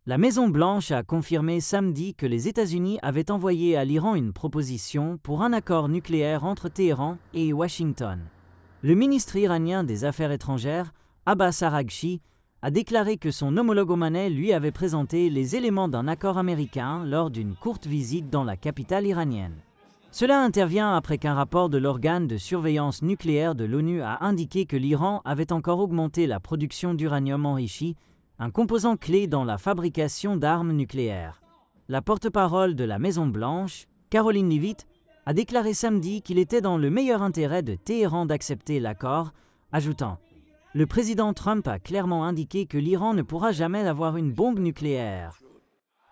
La Maison-Blanche a confirmé samedi que les États-Unis avaient envoyé à l'Iran une proposition pour un accord nucléaire entre Téhéran et Washington. Le ministre iranien des Affaires étrangères, Abbas Araghchi, a déclaré que son homologue omanais lui avait présenté les éléments d'un accord américain lors d'une courte visite dans la capitale iranienne. Cela intervient après qu'un rapport de l'organe de surveillance nucléaire de l'ONU a indiqué que l'Iran avait encore augmenté la production d'uranium enrichi, un composant clé dans la fabrication d'armes nucléaires. La porte-parole de la Maison-Blanche, Caroline Leavitt, a déclaré samedi qu'il était dans le meilleur intérêt de Téhéran d'accepter l'accord, ajoutant « Le président Trump a clairement indiqué que l'Iran ne pourra jamais avoir une bombe nucléaire ».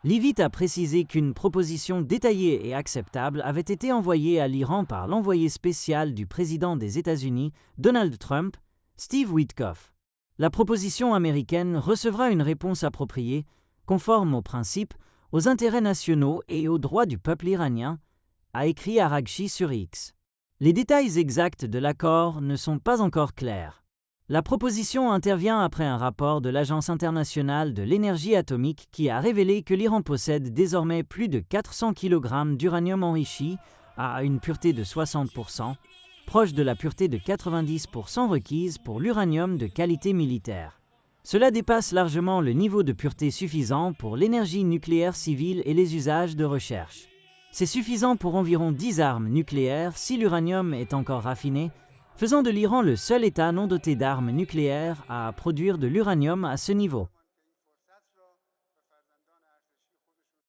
Leavitt a précisé qu'une proposition détaillée et acceptable avait été envoyée à l'Iran par l'envoyé spécial du président des États-Unis, Donald Trump, Steve Witkoff. La proposition américaine recevra une réponse appropriée, conforme aux principes, aux intérêts nationaux et aux droits du peuple iranien, a écrit Araghchi sur X. Les détails exacts de l'accord ne sont pas encore clairs. La proposition intervient après un rapport de l'Agence internationale de l'énergie atomique qui a révélé que l'Iran possède désormais plus de 400 kg d'uranium enrichi à une pureté de 60%, proche de la pureté de 90% requise pour l'uranium de qualité militaire. Cela dépasse largement le niveau de pureté suffisant pour l'énergie nucléaire civile et les usages de recherche. C'est suffisant pour environ 10 armes nucléaires si l'uranium est encore raffiné, faisant de l'Iran le seul État non doté d'armes nucléaires à produire de l'uranium à ce niveau.